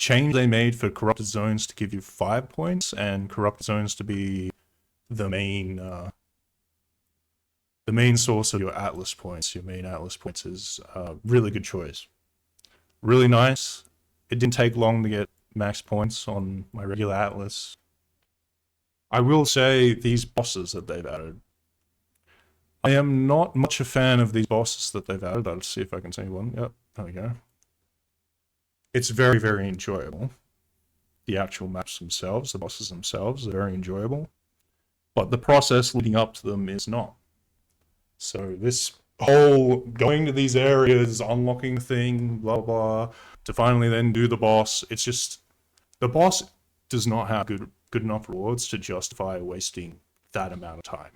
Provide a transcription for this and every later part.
change they made for corrupted zones to give you 5 points and corrupted zones to be the main source of your Atlas points. Your main Atlas points is a really good choice. Really nice. It didn't take long to get max points on my regular Atlas. I will say these bosses that they've added. I am not much a fan of these bosses that they've added. Let's see if I can say one. Yep, there we go. It's very, very enjoyable. The actual maps themselves, the bosses themselves, are very enjoyable. But the process leading up to them is not. So this whole going to these areas, unlocking the thing, blah, blah, to finally then do the boss, it's just, the boss does not have good enough rewards to justify wasting that amount of time.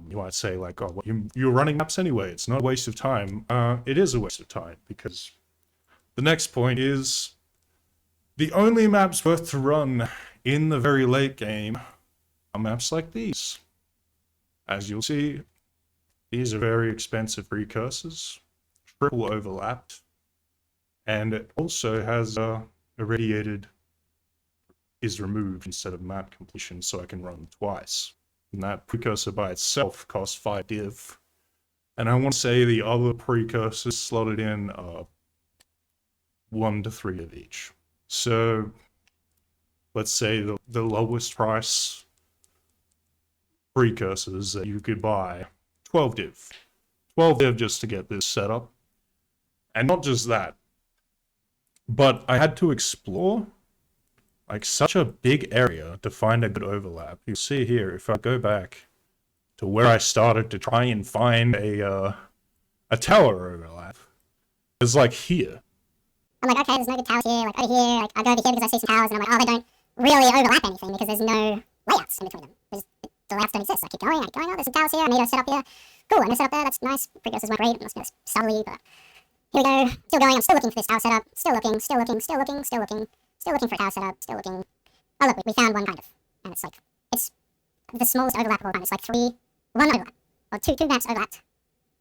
You might say like, oh, well, you're running maps anyway, it's not a waste of time. It is a waste of time, because the next point is the only maps worth to run in the very late game are maps like these. As you'll see, these are very expensive precursors, triple overlapped, and it also has irradiated is removed instead of map completion, so I can run them twice. And that precursor by itself costs 5 div. And I want to say the other precursors slotted in are 1 to 3 of each. So let's say the lowest price precursors that you could buy, 12 div. 12 div just to get this set up. And not just that, but I had to explore like such a big area to find a good overlap. You see here, if I go back to where I started to try and find a tower overlap, it's like here. I'm like, okay, there's no good towers here, like over here, like I go over here because I see some towers, and I'm like, oh, they don't really overlap anything because there's no layouts in between them. The layouts don't exist. So I keep going, oh, there's some towers here, I need to set up here. Cool, I'm gonna set up there, that's nice. Precursors weren't great, let's go subtly, but here we go. Still going, I'm still looking for this tower setup. Still looking for a tower setup, still looking. Oh look, we found one kind of. And it's like, it's the smallest overlap of all time. It's like one overlap. Or two maps overlapped.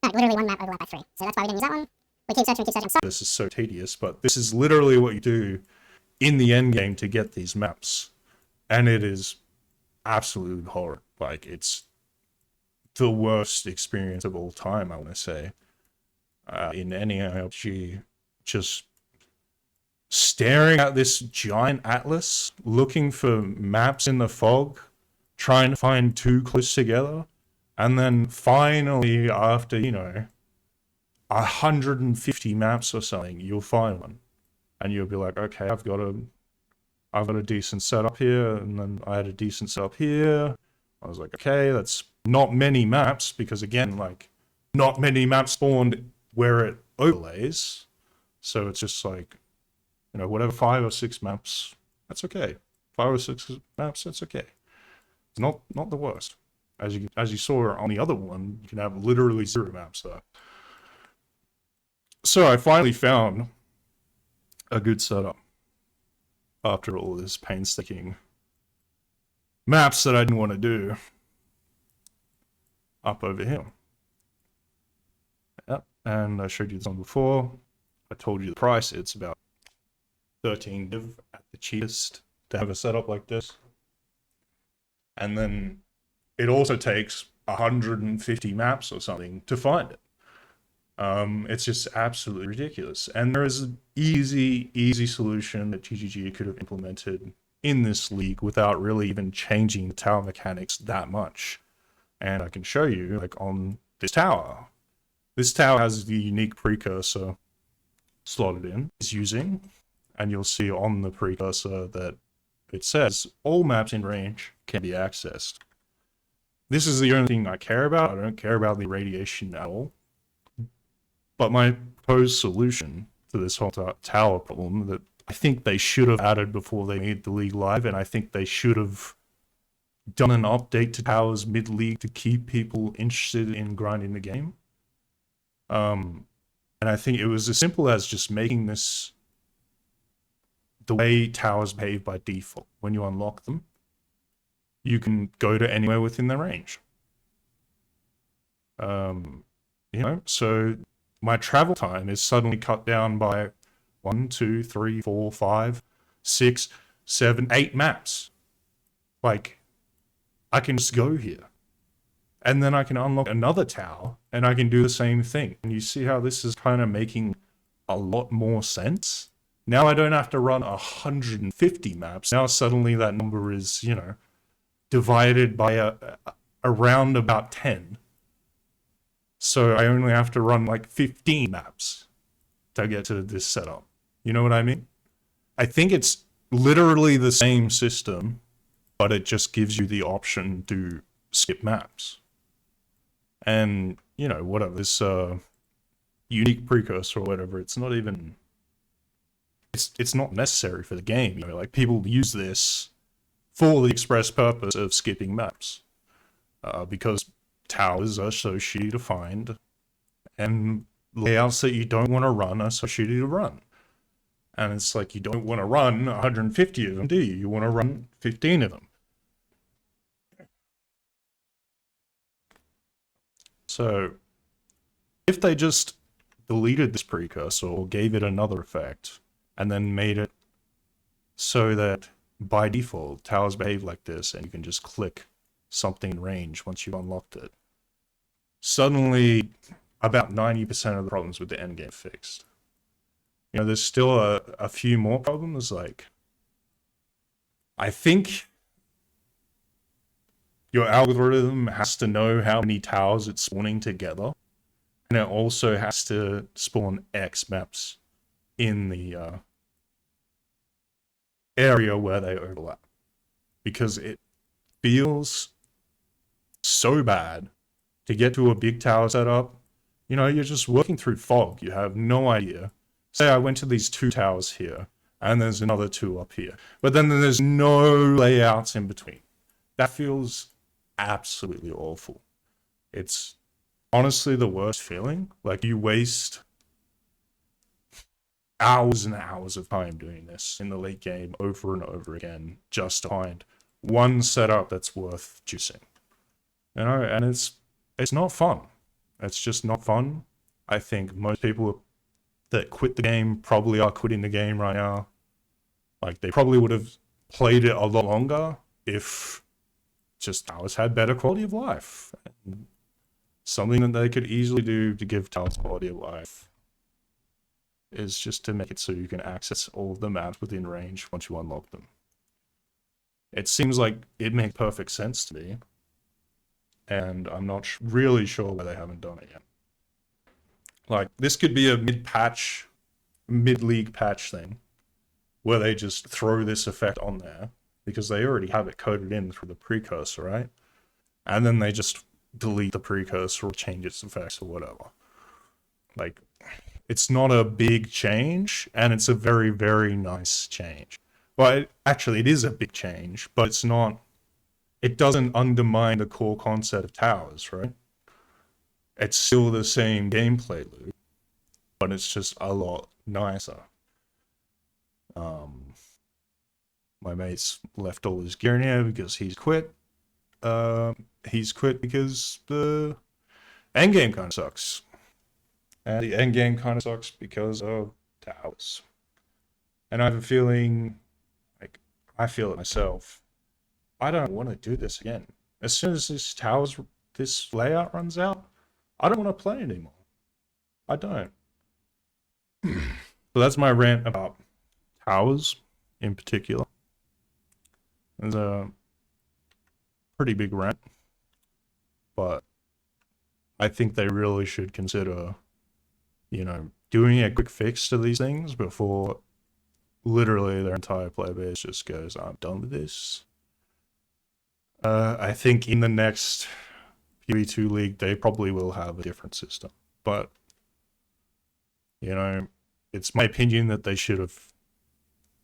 No, literally one map overlapped by 3. So that's why we didn't use that one. We keep searching. This is so tedious, but this is literally what you do in the end game to get these maps. And it is absolutely horrid. Like, it's the worst experience of all time, I want to say. In any ARPG, just staring at this giant atlas, looking for maps in the fog, trying to find 2 close together, and then finally, after, 150 maps or something, you'll find one. And you'll be like, okay, I've got a decent setup here, and then I had a decent setup here. I was like, okay, that's not many maps, because again, like, not many maps spawned where it overlays. So it's just like, whatever, 5 or 6 maps, that's okay. 5 or 6 maps, that's okay. It's not the worst. As you saw on the other one, you can have literally 0 maps there. So I finally found a good setup after all this painstaking maps that I didn't want to do up over here. Yep, and I showed you this one before. I told you the price. It's about 13 div at the cheapest to have a setup like this. And then it also takes 150 maps or something to find it. It's just absolutely ridiculous. And there is an easy solution that TGG could have implemented in this league without really even changing the tower mechanics that much. And I can show you, like, on this tower. This tower has the unique precursor slotted in, it's using, and you'll see on the precursor that it says all maps in range can be accessed. This is the only thing I care about. I don't care about the radiation at all. But my proposed solution to this whole tower problem that I think they should have added before they made the league live, and I think they should have done an update to towers mid-league to keep people interested in grinding the game. And I think it was as simple as just making this the way towers behave by default. When you unlock them, you can go to anywhere within their range. So my travel time is suddenly cut down by 1, 2, 3, 4, 5, 6, 7, 8 maps. Like, I can just go here. And then I can unlock another tower, and I can do the same thing. And you see how this is kind of making a lot more sense? Now I don't have to run 150 maps. Now suddenly that number is, you know, divided by around about 10. So I only have to run like 15 maps to get to this setup. You know what I mean? I think it's literally the same system, but it just gives you the option to skip maps. And, you know, whatever, this unique precursor or whatever, it's not even... It's not necessary for the game, you know, like people use this for the express purpose of skipping maps. Because towers are so shitty to find, and layouts that you don't want to run are so shitty to run. And it's like, you don't want to run 150 of them, do you? You want to run 15 of them. So, if they just deleted this precursor or gave it another effect, and then made it so that by default towers behave like this and you can just click something in range once you've unlocked it, suddenly about 90% of the problems with the endgame are fixed. You know, there's still a few more problems. Like, I think your algorithm has to know how many towers it's spawning together, and it also has to spawn X maps in the area where they overlap, because it feels so bad to get to a big tower setup. You know, you're just working through fog. You have no idea. Say I went to these 2 towers here, and there's another 2 up here, but then there's no layouts in between. That feels absolutely awful. It's honestly the worst feeling. Like, you waste hours and hours of time doing this in the late game over and over again just to find one setup that's worth juicing. You know, and it's not fun. It's just not fun. I think most people that quit the game probably are quitting the game right now. Like, they probably would have played it a lot longer if just towers had better quality of life. And something that they could easily do to give towers quality of life is just to make it so you can access all of the maps within range once you unlock them. It seems like it makes perfect sense to me, and I'm not really sure why they haven't done it yet. Like, this could be a mid-patch, mid-league patch thing, where they just throw this effect on there, because they already have it coded in through the precursor, right? And then they just delete the precursor or change its effects or whatever. Like, it's not a big change, and it's a very, very nice change. Well, actually, it is a big change, but it's not... It doesn't undermine the core concept of towers, right? It's still the same gameplay loop, but it's just a lot nicer. My mate's left all his gear in here because he's quit. He's quit because the endgame kind of sucks. And the endgame kind of sucks because of towers. And I have a feeling, like, I feel it myself, I don't want to do this again. As soon as this layout runs out, I don't want to play anymore. I don't. So that's my rant about towers in particular. It's a pretty big rant, but I think they really should consider, you know, doing a quick fix to these things before literally their entire player base just goes, I'm done with this. I think in the next PoE2 League, they probably will have a different system. But, you know, it's my opinion that they should have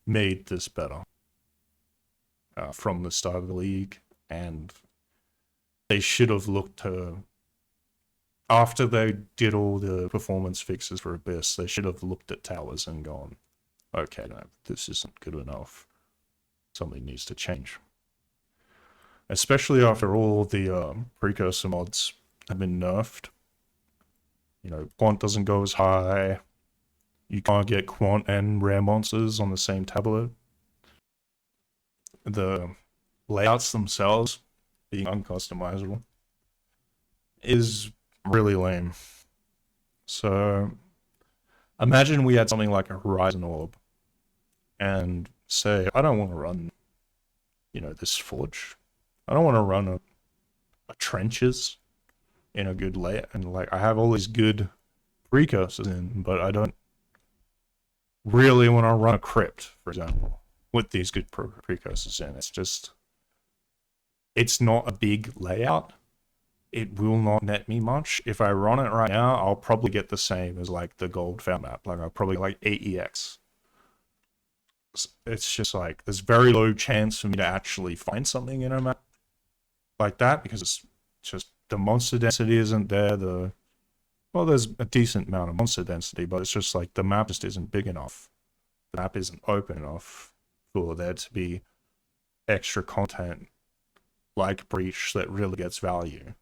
made this better from the start of the league. And they should have looked to, after they did all the performance fixes for Abyss, they should have looked at towers and gone, okay, no, this isn't good enough. Something needs to change. Especially after all the precursor mods have been nerfed. You know, Quant doesn't go as high. You can't get quant and rare monsters on the same tablet. The layouts themselves being uncustomizable is really lame. So imagine we had something like a Horizon Orb and say, I don't want to run, this forge. I don't want to run a trenches in a good layout. And like, I have all these good precursors in, but I don't really want to run a crypt, for example, with these good precursors in. It's not a big layout. It will not net me much. If I run it right now, I'll probably get the same as like the gold found map. Like I'll probably get like 8EX. It's just like, there's very low chance for me to actually find something in a map like that, because it's just the monster density isn't there. Well, there's a decent amount of monster density, but it's just like the map just isn't big enough. The map isn't open enough for there to be extra content like Breach that really gets value,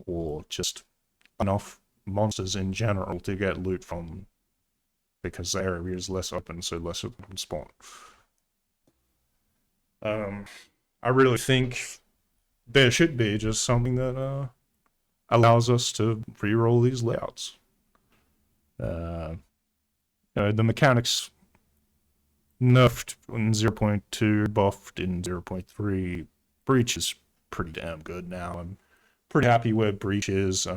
or just enough monsters in general to get loot from, because the area is less open, so less of them spawn. I really think there should be just something that allows us to reroll these layouts. The mechanics nerfed in 0.2, buffed in 0.3. Breach is pretty damn good now. I'm pretty happy where Breach is.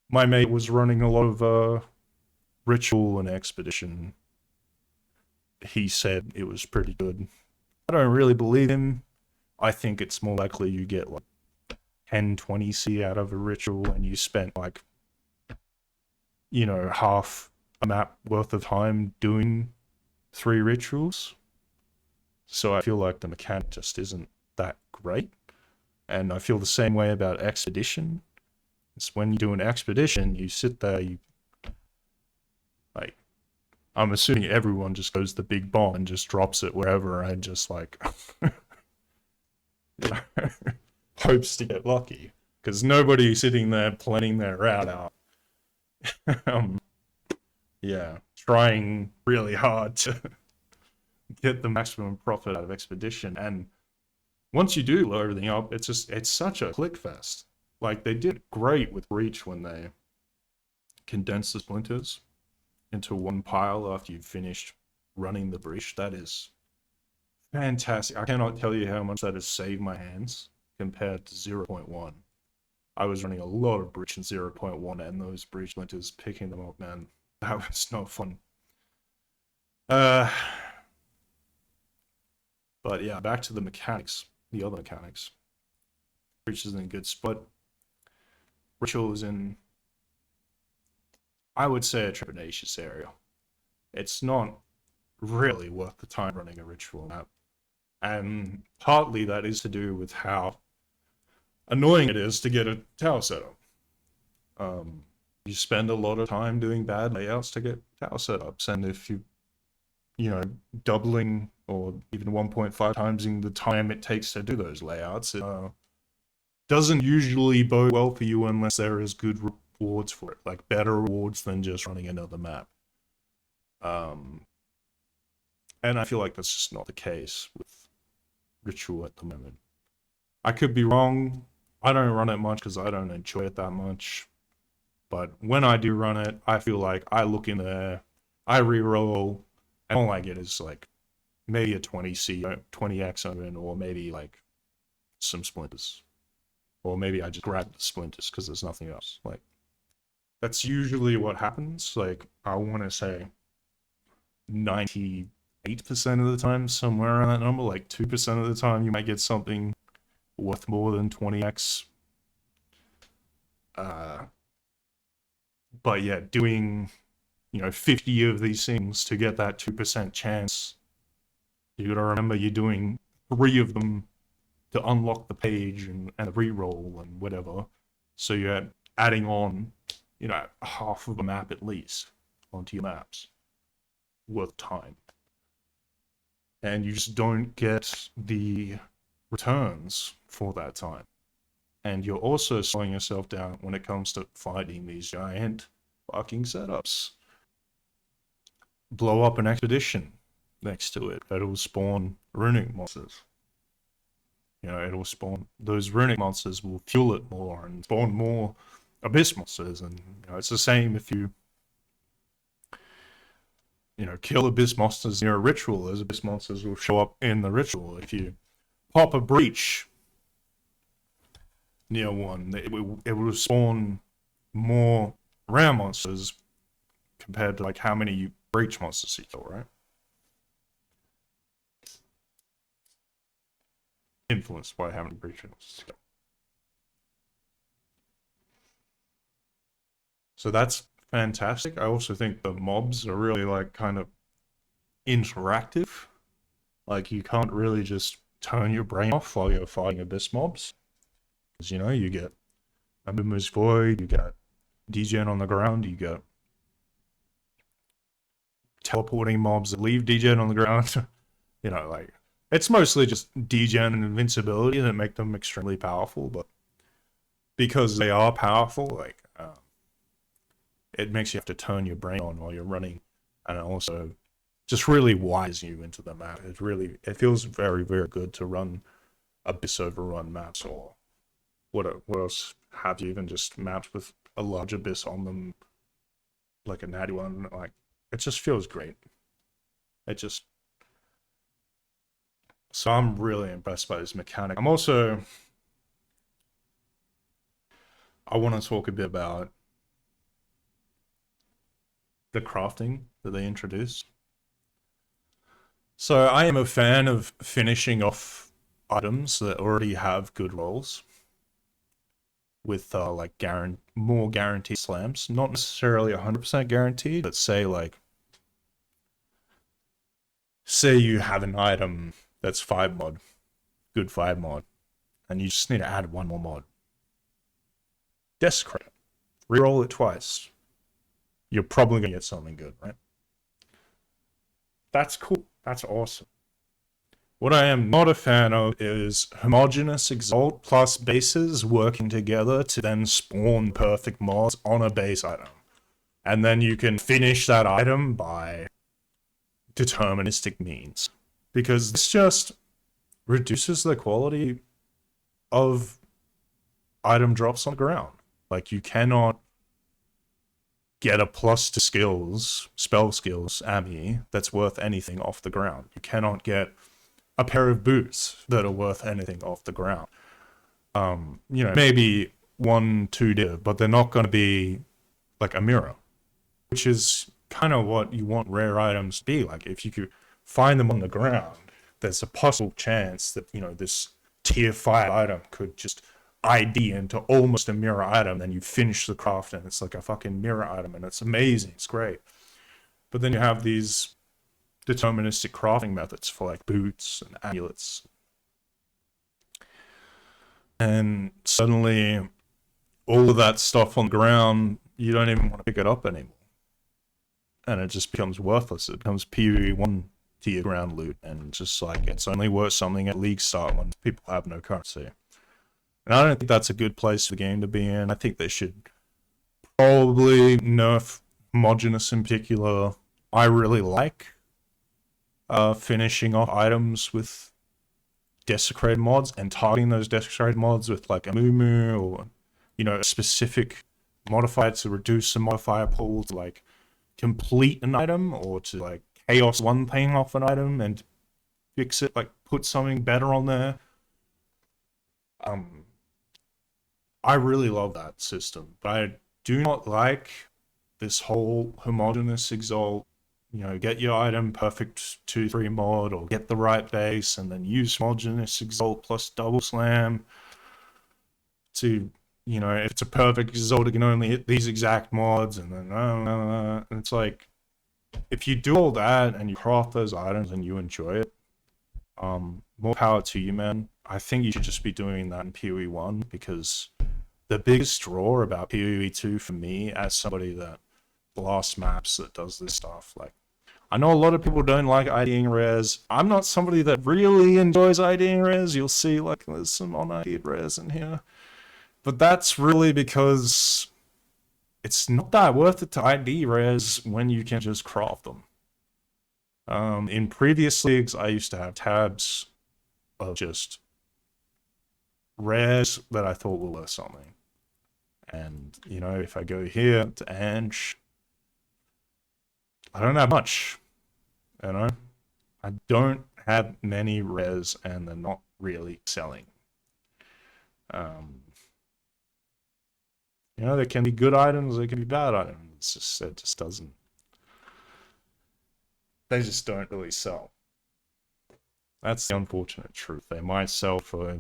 My mate was running a lot of Ritual and Expedition. He said it was pretty good. I don't really believe him. I think it's more likely you get like 10-20C out of a Ritual and you spent like, half a map worth of time doing 3 rituals. So I feel like the mechanic just isn't that great. And I feel the same way about Expedition. It's when you do an Expedition, you sit there, I'm assuming everyone just goes the big bomb and just drops it wherever and just like hopes to get lucky, because nobody's sitting there planning their route out. Trying really hard to get the maximum profit out of Expedition. And once you do load everything up, it's such a click fest. Like, they did great with Breach when they condensed the splinters into one pile after you've finished running the Breach. That is fantastic. I cannot tell you how much that has saved my hands compared to 0.1. I was running a lot of Breach in 0.1, and those Breach splinters, picking them up, man, that was not fun. But yeah, back to the mechanics, the other mechanics. Breach is in a good spot. Ritual is in, I would say, a trepidatious area. It's not really worth the time running a Ritual map. And partly that is to do with how annoying it is to get a tower setup. You spend a lot of time doing bad layouts to get tower setups, and if doubling or even 1.5 times the time it takes to do those layouts, it doesn't usually bode well for you unless there is good rewards for it, like better rewards than just running another map. And I feel like that's just not the case with Ritual at the moment. I could be wrong. I don't run it much because I don't enjoy it that much. But when I do run it, I feel like I look in there, I reroll, and all I get is like maybe a 20X oven, or maybe like some splinters. Or maybe I just grab the splinters because there's nothing else. Like, that's usually what happens. Like, I want to say 98% of the time, somewhere around that number. Like 2% of the time you might get something worth more than 20X. But yeah, doing 50 of these things to get that 2% chance, you gotta remember you're doing 3 of them to unlock the page and the reroll and whatever. So you're adding on, half of a map at least onto your maps worth time. And you just don't get the returns for that time. And you're also slowing yourself down when it comes to finding these giant fucking setups. blow up an expedition next to it. It'll spawn runic monsters. You know, it'll spawn, those runic monsters will fuel it more and spawn more abyss monsters. And you know, it's the same if you kill abyss monsters near a ritual, those abyss monsters will show up in the ritual. If you pop a breach near one, it will spawn more rare monsters compared to like how many breach monsters you kill, right? Influenced by how many breach monsters you kill. So that's fantastic. I also think the mobs are really like kind of interactive. Like you can't really just turn your brain off while you're fighting abyss mobs. Because you know, you get Amumu's Void, you got degen on the ground, you got teleporting mobs that leave degen on the ground. You know, like it's mostly just degen and invincibility that make them extremely powerful, but because they are powerful, like it makes you have to turn your brain on while you're running, and it also just really wires you into the map. It feels very, very good to run abyss overrun maps, or what else have you, even just maps with a large abyss on them, like a natty one. Like it just feels great. So I'm really impressed by this mechanic. I want to talk a bit about the crafting that they introduced. So I am a fan of finishing off items that already have good rolls with like more guaranteed slams. Not necessarily 100% guaranteed, but say you have an item that's 5 mod, good 5 mod, and you just need to add 1 more mod. Desecrate it. Reroll it twice. You're probably going to get something good, right? That's cool. That's awesome. What I am not a fan of is homogeneous exalt plus bases working together to then spawn perfect mods on a base item. And then you can finish that item by deterministic means. Because this just reduces the quality of item drops on the ground. Like you cannot get a plus to skills, spell skills, Ami, that's worth anything off the ground. You cannot get a pair of boots that are worth anything off the ground. You know, maybe 1-2 div, but they're not going to be like a mirror, which is kind of what you want rare items to be. Like if you could find them on the ground, there's a possible chance that, you know, this tier 5 item could just ID into almost a mirror item, then you finish the craft and it's like a fucking mirror item, and it's amazing, it's great. But then you have these deterministic crafting methods for like boots and amulets, and suddenly all of that stuff on the ground, you don't even want to pick it up anymore, and it just becomes worthless. It becomes PoE 1 tier ground loot, and just like it's only worth something at league start when people have no currency. And I don't think that's a good place for the game to be in. I think they should probably nerf homogeneous in particular. I really like finishing off items with desecrated mods and targeting those desecrated mods with like a moo or, you know, a specific modifier to reduce the modifier pool to like complete an item, or to like chaos 1 thing off an item and fix it, like put something better on there. I really love that system, but I do not like this whole homogeneous exalt, you know, get your item perfect 2-3 mod, or get the right base and then use homogeneous exalt plus double slam to, you know, if it's a perfect exalt, it can only hit these exact mods, and then and it's like, if you do all that and you craft those items and you enjoy it, more power to you, man. I think you should just be doing that in PoE 1, because the biggest draw about PoE 2 for me, as somebody that blasts maps that does this stuff, like, I know a lot of people don't like IDing rares. I'm not somebody that really enjoys IDing rares. You'll see like there's some on-ID'd rares in here, but that's really because it's not that worth it to ID rares when you can just craft them. In previous leagues, I used to have tabs of just rares that I thought were worth something. And, you know, if I go here to Ange, I don't have much, you know? I don't have many rares, and they're not really selling. You know, there can be good items, there can be bad items. It just doesn't. They just don't really sell. That's the unfortunate truth. They might sell for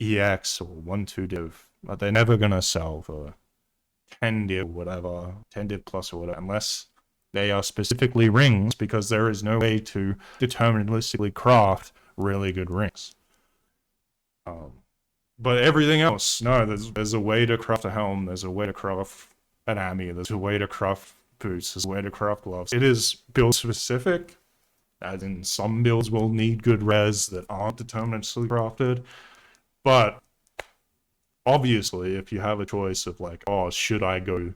EX or 1-2 div, but they're never gonna sell for 10 div or whatever, 10 div plus or whatever, unless they are specifically rings, because there is no way to deterministically craft really good rings. But everything else, no, there's a way to craft a helm, there's a way to craft an ami, there's a way to craft boots, there's a way to craft gloves. It is build specific, as in some builds will need good res that aren't deterministically crafted. But obviously, if you have a choice of like, oh, should I go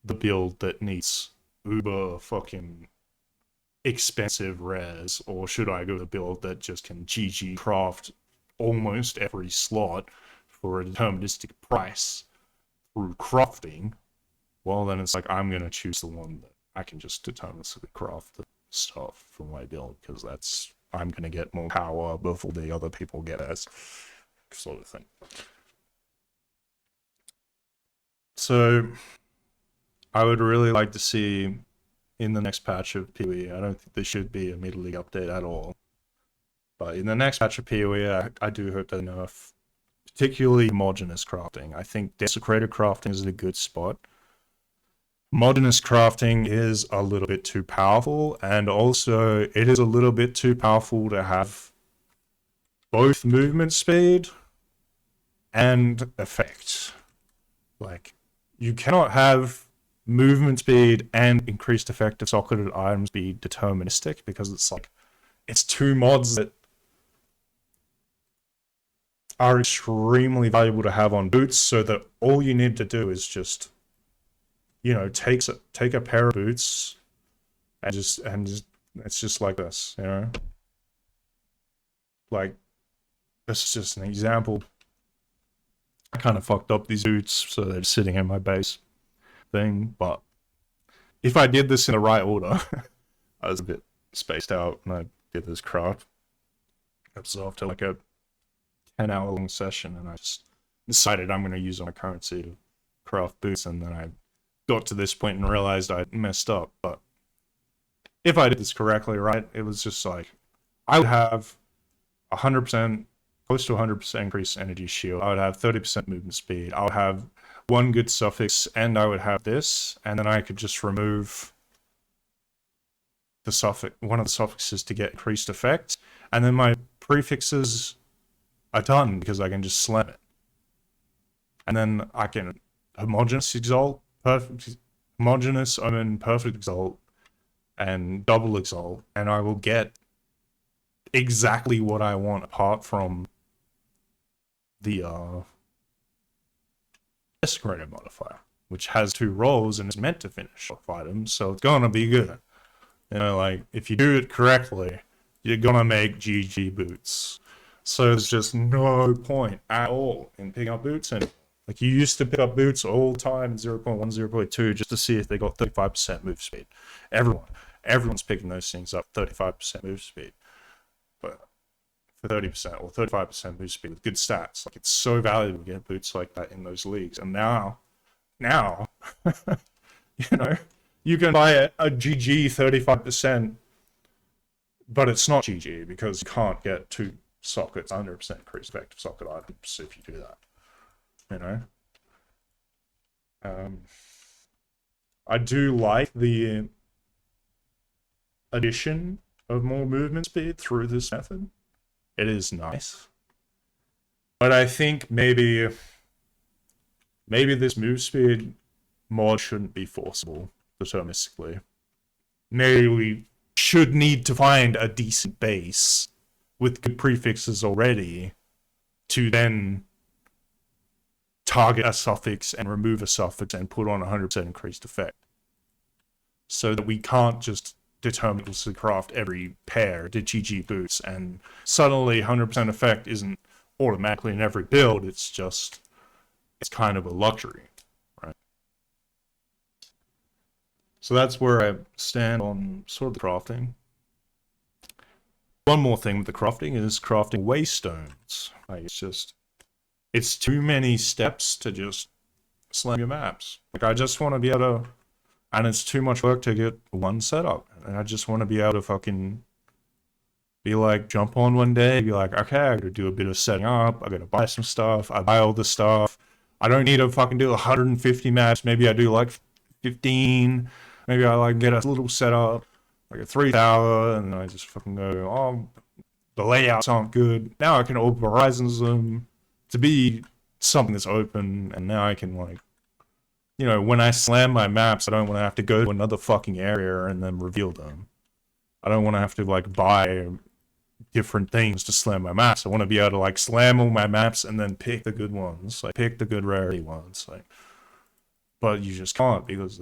the build that needs uber fucking expensive res, or should I go the build that just can GG craft almost every slot for a deterministic price through crafting? Well, then it's like, I'm gonna choose the one that I can just deterministically craft the stuff for my build, because that's, I'm gonna get more power before the other people get as sort of thing. So I would really like to see in the next patch of PoE, I don't think there should be a mid-league update at all, but in the next patch of PoE, I do hope they nerf particularly homogeneous crafting. I think desecrated crafting is a good spot. Homogeneous crafting is a little bit too powerful, and also it is a little bit too powerful to have both movement speed and effect. Like, you cannot have movement speed and increased effect of socketed items be deterministic, because it's like, it's two mods that are extremely valuable to have on boots, so that all you need to do is just, you know, take a pair of boots and just it's just like this, you know? Like, this is just an example. I kind of fucked up these boots, so they're sitting in my base thing, but if I did this in the right order, I was a bit spaced out when I did this craft. It was after like a 10-hour long session, and I just decided I'm going to use my currency to craft boots, and then I got to this point and realized I messed up. But if I did this correctly, right, it was just like, I would have 100%, close to 100% increased energy shield. I would have 30% movement speed. I would have one good suffix, and I would have this, and then I could just remove the suffix, one of the suffixes, to get increased effect, and then my prefixes are done because I can just slam it. And then I can homogeneous exalt, perfect homogeneous omen, perfect exalt, and double exalt, and I will get exactly what I want, apart from the desecrated modifier, which has 2 rolls and is meant to finish off items, so it's gonna be good. You know, like, if you do it correctly, you're gonna make GG boots. So there's just no point at all in picking up boots. And like, you used to pick up boots all the time in 0.1, 0.2, just to see if they got 35% move speed. Everyone's picking those things up, 35% move speed. But for 30% or 35% move speed with good stats, like, it's so valuable to get boots like that in those leagues. And now, you know, you can buy a GG 35%, but it's not GG because you can't get 2 sockets, 100% increased effective socket items if you do that, you know? I do like the addition of more movement speed through this method. It is nice. But I think maybe this move speed mod shouldn't be forcible deterministically. Maybe we should need to find a decent base with good prefixes already to then target a suffix and remove a suffix and put on 100% increased effect. So that we can't just deterministically craft every pair of GG boots, and suddenly 100% effect isn't automatically in every build. It's just, it's kind of a luxury, right? So that's where I stand on sort of the crafting. One more thing with the crafting is crafting waystones. Like, it's too many steps to just slam your maps. Like, I just want to be able to, and it's too much work to get one setup. And I just want to be able to fucking be like, jump on one day, be like, okay, I gotta do a bit of setting up, I gotta buy some stuff, I buy all the stuff. I don't need to fucking do 150 maps, maybe I do like 15, maybe I like get a little setup, like a 3 tower, and then I just fucking go, oh, the layouts aren't good. Now I can open horizons them to be something that's open, and now I can, like, you know, when I slam my maps, I don't want to have to go to another fucking area and then reveal them. I don't want to have to, like, buy different things to slam my maps. I want to be able to, like, slam all my maps and then pick the good ones, like, pick the good rarity ones, like, but you just can't because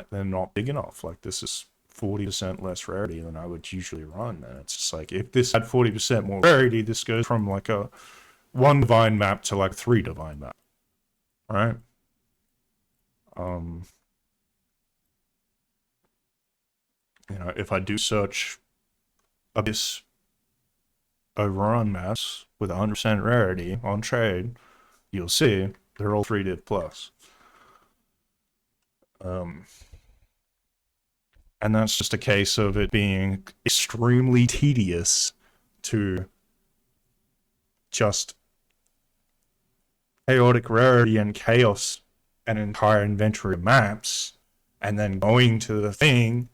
they're not big enough. Like, this is 40% less rarity than I would usually run, and it's just like, if this had 40% more rarity, this goes from like a 1 divine map to like 3 divine map, right? You know, if I do search Abyss overrun maps with 100% rarity on trade, you'll see they're all 3 div plus. And that's just a case of it being extremely tedious to just chaotic rarity and chaos an entire inventory of maps, and then going to the thing.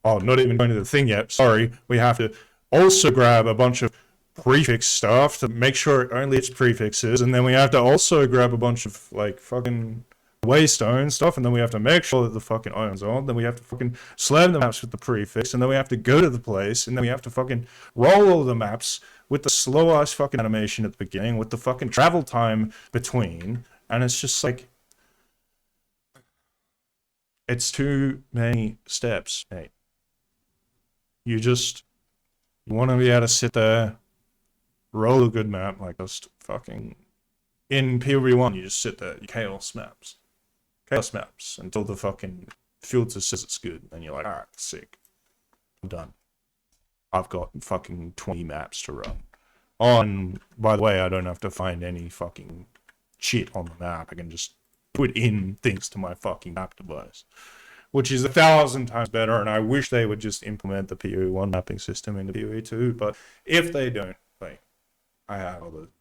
Oh, not even going to the thing yet. Sorry, we have to also grab a bunch of prefix stuff to make sure it only hits prefixes, and then we have to also grab a bunch of, like, fucking Waystone stuff, and then we have to make sure that the fucking iron's on, then we have to fucking slam the maps with the prefix, and then we have to go to the place, and then we have to fucking roll all the maps with the slow-ass fucking animation at the beginning, with the fucking travel time between, and it's just like, it's too many steps, mate. You want to be able to sit there, roll a good map, like, just fucking, in PoE1, you just sit there, you chaos maps until the fucking filter says it's good, and you're like, alright, sick, I'm done. I've got fucking 20 maps to run. Oh, and by the way, I don't have to find any fucking shit on the map. I can just put in things to my fucking map device, which is 1,000 times better, and I wish they would just implement the PoE1 mapping system into PoE2, but if they don't, like,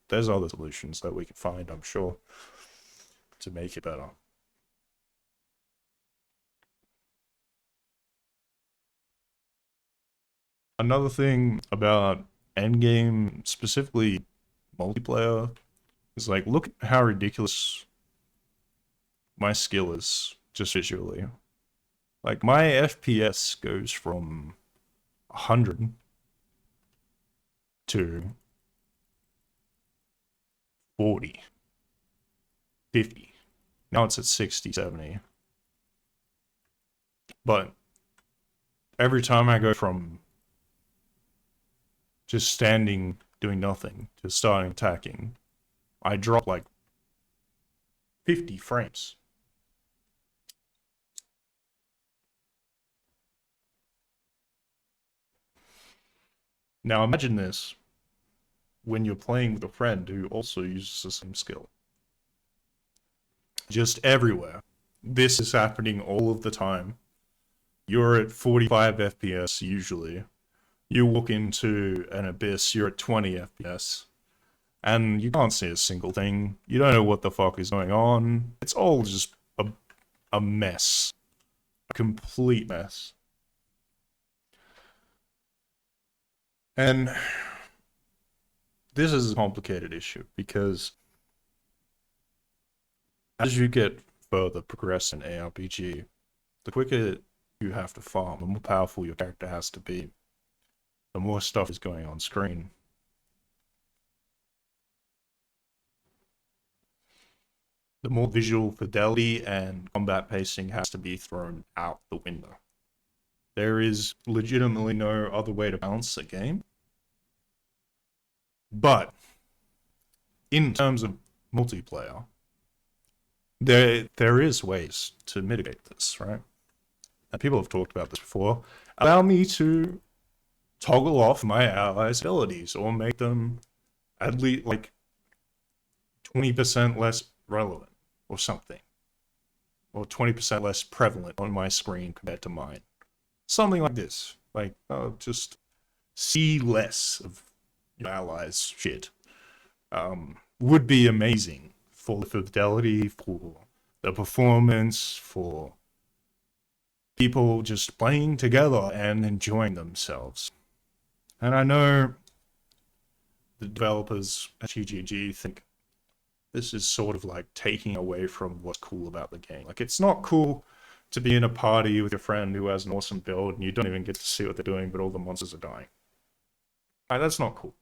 there's other solutions that we can find, I'm sure, to make it better. Another thing about endgame, specifically multiplayer, is, like, look at how ridiculous my skill is, just visually. Like, my FPS goes from 100 to 40, 50. Now it's at 60, 70. But every time I go from just standing, doing nothing, to starting attacking, I drop like 50 frames. Now imagine this when you're playing with a friend who also uses the same skill. Just everywhere. This is happening all of the time. You're at 45 FPS usually. You walk into an abyss, you're at 20 FPS. And you can't see a single thing. You don't know what the fuck is going on. It's all just a mess. A complete mess. And this is a complicated issue because as you get further progress in ARPG, the quicker you have to farm, the more powerful your character has to be, the more stuff is going on screen. The more visual fidelity and combat pacing has to be thrown out the window. There is legitimately no other way to balance a game. But in terms of multiplayer, there is ways to mitigate this, right? And people have talked about this before. Allow me to toggle off my allies' abilities or make them at least like 20% less relevant or something. Or 20% less prevalent on my screen compared to mine. Something like this. Like, just see less of your allies' shit. Would be amazing for the fidelity, for the performance, for people just playing together and enjoying themselves. And I know the developers at GGG think this is sort of like taking away from what's cool about the game. Like, it's not cool to be in a party with your friend who has an awesome build and you don't even get to see what they're doing, but all the monsters are dying. That's not cool.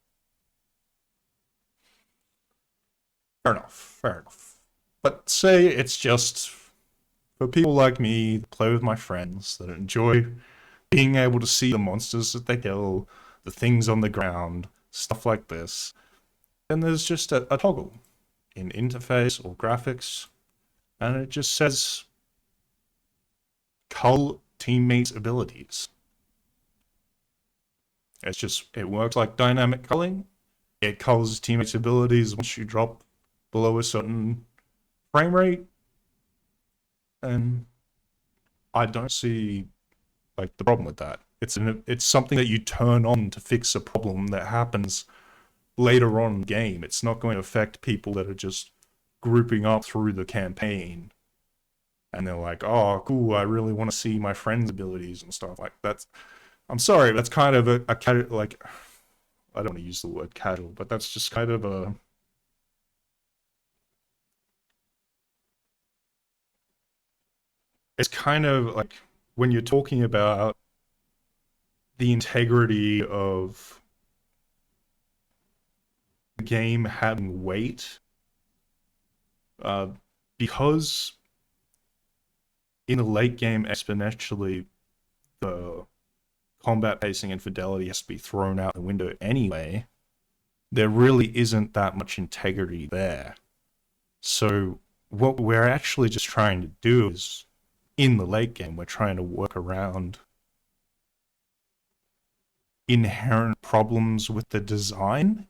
Fair enough. But say it's just for people like me that play with my friends, that enjoy being able to see the monsters that they kill, the things on the ground, stuff like this. Then there's just a toggle in interface or graphics, and it just says cull teammates' abilities. It works like dynamic culling. It culls teammates' abilities once you drop below a certain frame rate. And I don't see like the problem with that. It's something that you turn on to fix a problem that happens later on in the game. It's not going to affect people that are just grouping up through the campaign and they're like, oh cool, I really want to see my friend's abilities and stuff. Like, I'm sorry, that's kind of a like, I don't want to use the word casual, but that's just kind of a it's kind of like when you're talking about the integrity of the game having weight, because in the late game exponentially the combat pacing and fidelity has to be thrown out the window anyway, there really isn't that much integrity there. So what we're actually just trying to do is, in the late game, we're trying to work around inherent problems with the design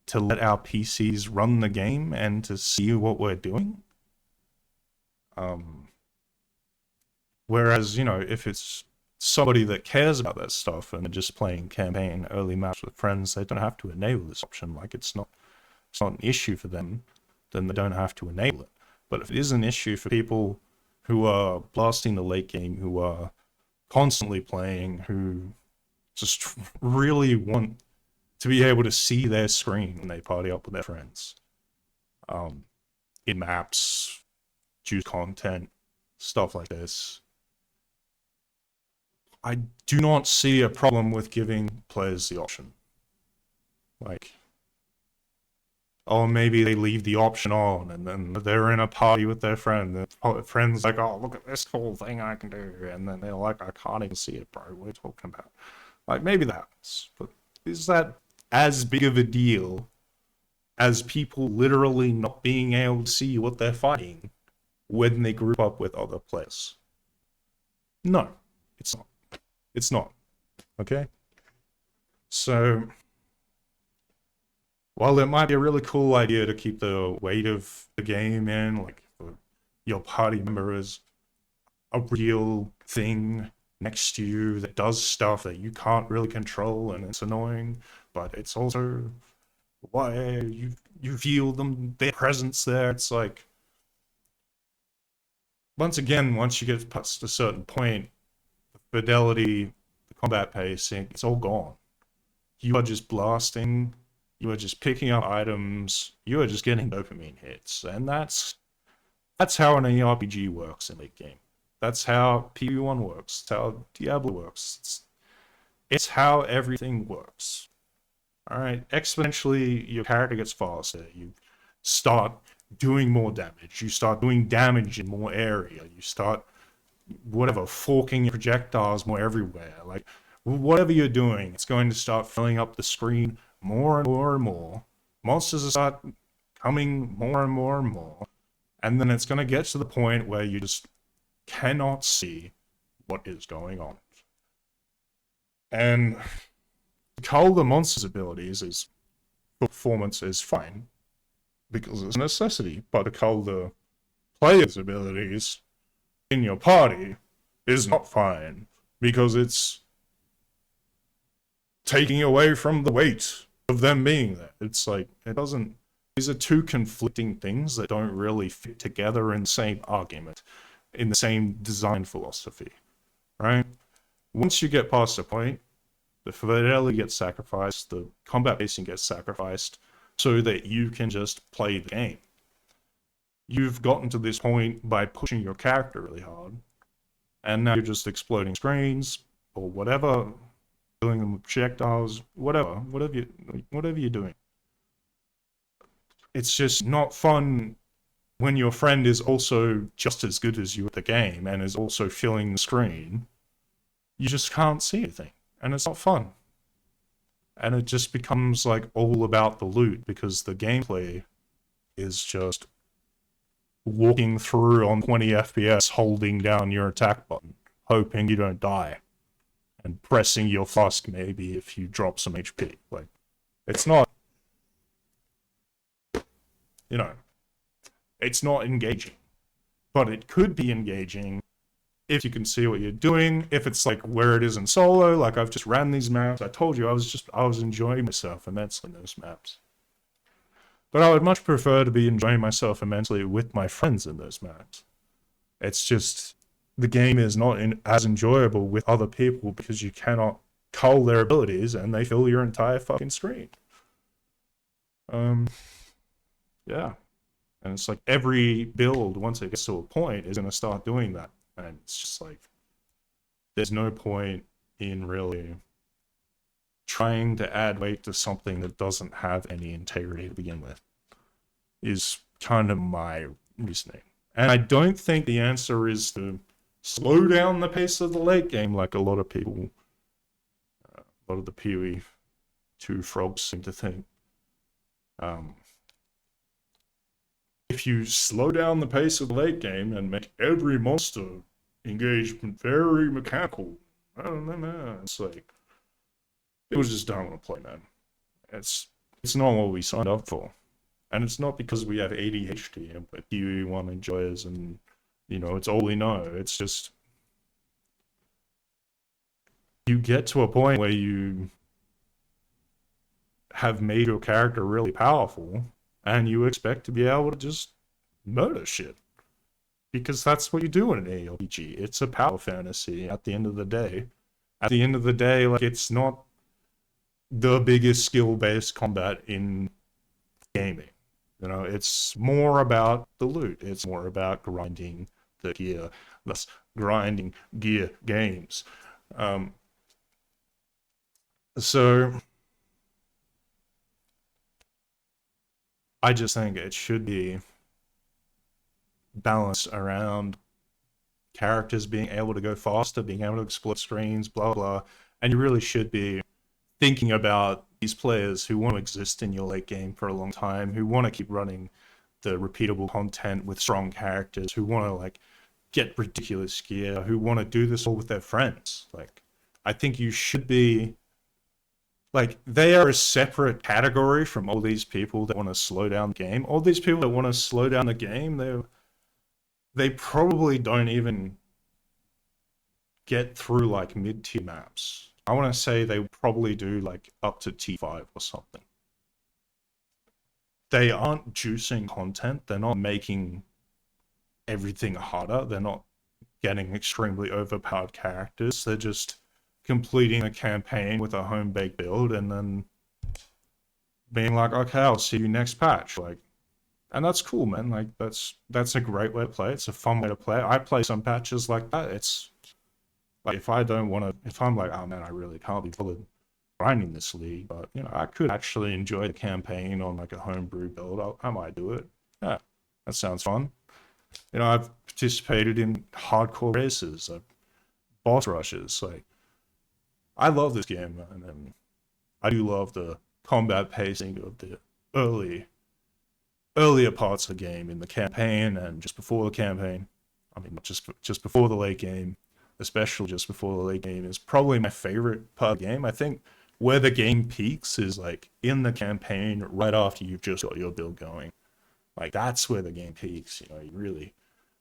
to let our PCs run the game and to see what we're doing. Whereas, if it's somebody that cares about that stuff and they're just playing campaign early match with friends, they don't have to enable this option. Like, it's not an issue for them, then they don't have to enable it. But if it is an issue for people who are blasting the late game, who are constantly playing, who just really want to be able to see their screen when they party up with their friends, in maps, choose content, stuff like this, I do not see a problem with giving players the option. Like, oh, maybe they leave the option on, and then they're in a party with their friend. The friend's like, oh, look at this cool thing I can do. And then they're like, I can't even see it, bro. What are you talking about? Like, maybe that happens. But is that as big of a deal as people literally not being able to see what they're fighting when they group up with other players? No, it's not. It's not. Okay? So, while it might be a really cool idea to keep the weight of the game in, like your party member is a real thing next to you that does stuff that you can't really control and it's annoying, but it's also why you feel their presence there. It's like, once you get past a certain point, the fidelity, the combat pacing, it's all gone. You are just blasting. You are just picking up items. You are just getting dopamine hits, and that's how an ARPG works in late game. That's how PoE1 works. That's how Diablo works. It's how everything works. All right, exponentially, your character gets faster. You start doing more damage. You start doing damage in more area. You start whatever, forking your projectiles more everywhere. Like, whatever you're doing, it's going to start filling up the screen more and more and more. Monsters will start coming more and more and more. And then it's going to get to the point where you just cannot see what is going on. And cull the monster's abilities is performance is fine because it's a necessity, but to cull the player's abilities in your party is not fine because it's taking away from the weight of them being there. It's like, it doesn't, these are two conflicting things that don't really fit together in the same argument, in the same design philosophy, right? Once you get past the point, the fidelity gets sacrificed, the combat pacing gets sacrificed, so that you can just play the game. You've gotten to this point by pushing your character really hard, and now you're just exploding screens, or whatever, filling them with projectiles, whatever you're doing. It's just not fun when your friend is also just as good as you at the game, and is also filling the screen. You just can't see anything, and it's not fun. And it just becomes like all about the loot, because the gameplay is just walking through on 20 FPS, holding down your attack button, hoping you don't die, and pressing your flask maybe if you drop some HP. Like, it's not, you know, it's not engaging. But it could be engaging if you can see what you're doing, if it's like where it is in solo, like I've just ran these maps. I told you I was enjoying myself immensely in those maps. But I would much prefer to be enjoying myself immensely with my friends in those maps. It's just, the game is not as enjoyable with other people because you cannot cull their abilities and they fill your entire fucking screen. Yeah. And it's like every build, once it gets to a point, is going to start doing that. And it's just like, there's no point in really trying to add weight to something that doesn't have any integrity to begin with, is kind of my reasoning. And I don't think the answer is to slow down the pace of the late game like a lot of people, a lot of the PoE2 frogs seem to think. If you slow down the pace of the late game and make every monster engagement very mechanical, I don't know, man. It's like, people just don't want to play, man. It's not what we signed up for. And it's not because we have ADHD and we're PoE1 enjoyers and, you know, it's all we know. It's just, you get to a point where you have made your character really powerful, and you expect to be able to just murder shit. Because that's what you do in an ARPG. It's a power fantasy at the end of the day. At the end of the day, like, it's not the biggest skill-based combat in gaming. You know, it's more about the loot. It's more about grinding the gear. Less grinding gear games. So I just think it should be balanced around characters being able to go faster, being able to explore screens, blah, blah. And you really should be thinking about these players who want to exist in your late game for a long time, who want to keep running the repeatable content with strong characters, who want to, like, get ridiculous gear, who want to do this all with their friends. Like, I think you should be, like, they are a separate category from all these people that want to slow down the game. All these people that want to slow down the game, they probably don't even get through, like, mid-tier maps. I want to say they probably do, like, up to T5 or something. They aren't juicing content. They're not making everything harder. They're not getting extremely overpowered characters. They're just completing a campaign with a home-baked build and then being like, okay, I'll see you next patch. Like, and that's cool, man. Like, that's a great way to play. It's a fun way to play. I play some patches like that. It's like, if I'm like, oh man, I really can't be bothered grinding this league, but, you know, I could actually enjoy the campaign on, like, a homebrew build. I might do it. Yeah, that sounds fun. You know, I've participated in hardcore races, boss rushes. Like, I love this game, and I do love the combat pacing of the earlier parts of the game in the campaign and just before the campaign. I mean, just before the late game, especially just before the late game, is probably my favorite part of the game. I think where the game peaks is like in the campaign right after you've just got your build going. Like, that's where the game peaks. You know,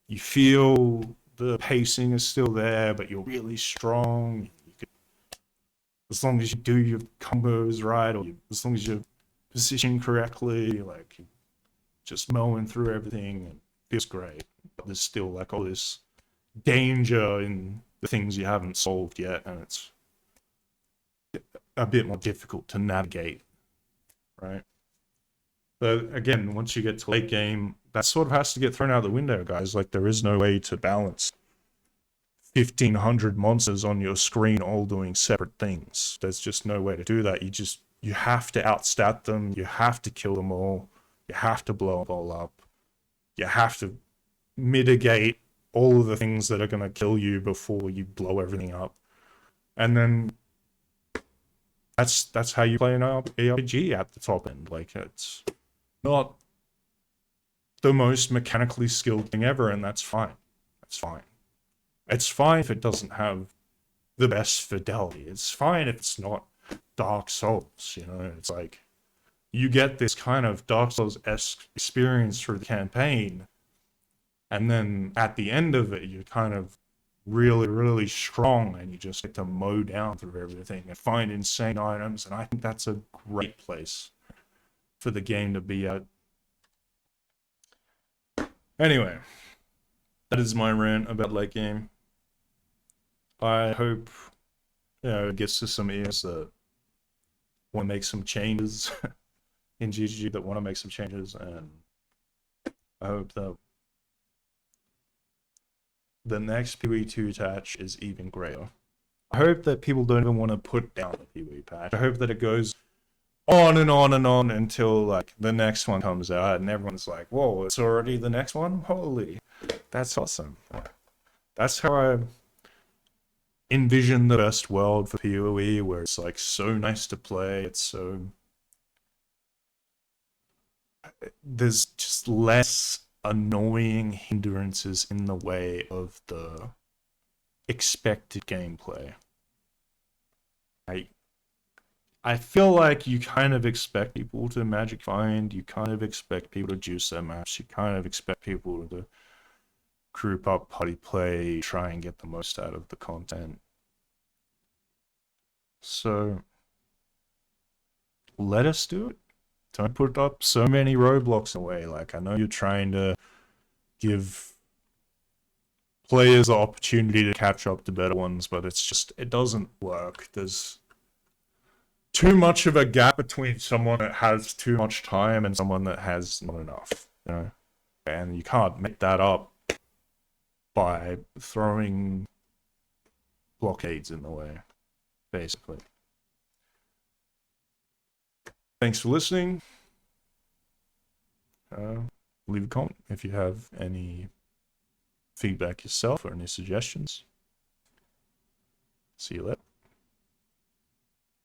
you feel the pacing is still there, but you're really strong. As long as you do your combos right, or as long as you're positioned correctly, like, you're just mowing through everything, and it feels great. But there's still like all this danger in the things you haven't solved yet, and it's a bit more difficult to navigate, right? But again, once you get to late game, that sort of has to get thrown out the window, guys. Like, there is no way to balance 1,500 monsters on your screen all doing separate things. There's just no way to do that. You have to outstat them. You have to kill them all. You have to blow them all up. You have to mitigate all of the things that are going to kill you before you blow everything up. And then that's how you play an ARPG at the top end. Like, it's not the most mechanically skilled thing ever, and that's fine. That's fine. It's fine if it doesn't have the best fidelity. It's fine if it's not Dark Souls, you know? It's like, you get this kind of Dark Souls-esque experience through the campaign, and then at the end of it, you're kind of really, really strong, and you just get to mow down through everything and find insane items, and I think that's a great place for the game to be at. Anyway, that is my rant about late game. I hope, you know, it gets to some ears that want to make some changes in GGG, that want to make some changes, and I hope that the next PoE2 patch is even greater. I hope that people don't even want to put down the PoE patch. I hope that it goes on and on and on until like the next one comes out and everyone's like, whoa, it's already the next one? Holy, that's awesome. That's how I envision the best world for PoE, where it's like so nice to play. It's so, there's just less annoying hindrances in the way of the expected gameplay. I feel like you kind of expect people to magic find, you kind of expect people to juice their maps, you kind of expect people to group up, party play, try and get the most out of the content. So let us do it. Don't put up so many roadblocks in the way. Like, I know you're trying to give players the opportunity to catch up to better ones, but it's just, it doesn't work. There's too much of a gap between someone that has too much time and someone that has not enough, you know? And you can't make that up by throwing blockades in the way, basically. Thanks for listening. Leave a comment if you have any feedback yourself or any suggestions. See you later.